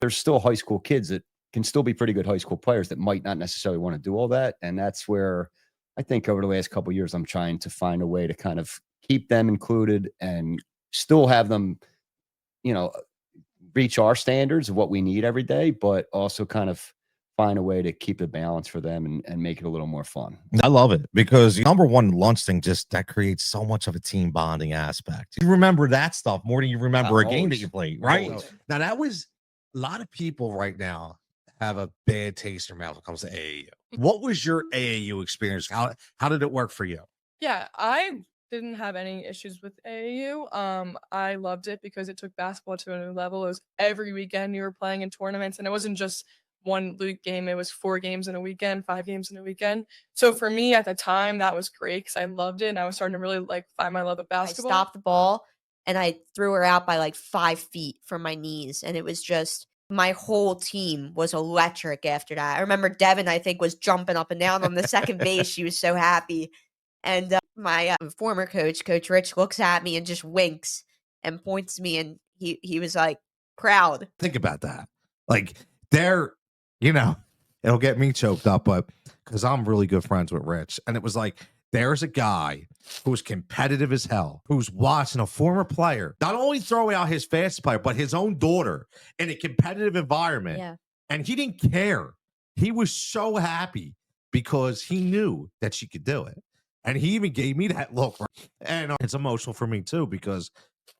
there's still high school kids that can still be pretty good high school players that might not necessarily want to do all that. And that's where I think over the last couple of years, I'm trying to find a way to kind of keep them included and still have them, you know, reach our standards of what we need every day, but also kind of find a way to keep a balance for them and make it a little more fun. I love it because number one, lunch thing just that creates so much of a team bonding aspect. You remember that stuff more than you remember a game that Always. you played, right? Always. Now that was a lot of people right now have a bad taste in their mouth when it comes to AAU. What was your AAU experience? How did it work for you? Yeah, I didn't have any issues with AAU. I loved it because it took basketball to a new level. It was every weekend you were playing in tournaments, and it wasn't just one league game. It was 4 games in a weekend, 5 games in a weekend. So for me at the time, that was great because I loved it, and I was starting to really like find my love of basketball. I stopped the ball and I threw her out by like 5 feet from my knees, and it was just my whole team was electric after that. I remember Devin, I think, was jumping up and down on the second base. She was so happy. And my former coach, Coach Rich, looks at me and just winks and points to me, and he was like proud. Think about that. Like they're, it'll get me choked up, but because I'm really good friends with Rich. And it was like, there's a guy who's competitive as hell, who's watching a former player not only throw out his fastest player, but his own daughter in a competitive environment. Yeah. And he didn't care. He was so happy because he knew that she could do it. And he even gave me that look. And it's emotional for me too, because,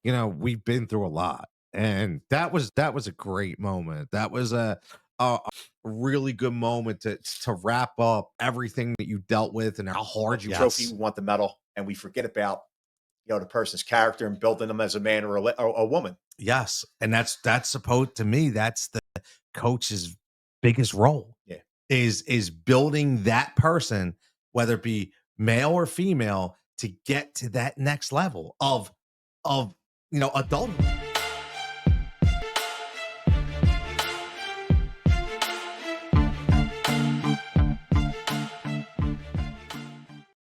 we've been through a lot. And that was a great moment. That was a really good moment to wrap up everything that you dealt with and how hard you trophy, we want the medal, and we forget about the person's character and building them as a man or a woman. Yes, and that's supposed to me. That's the coach's biggest role. Yeah, is building that person, whether it be male or female, to get to that next level of adulthood.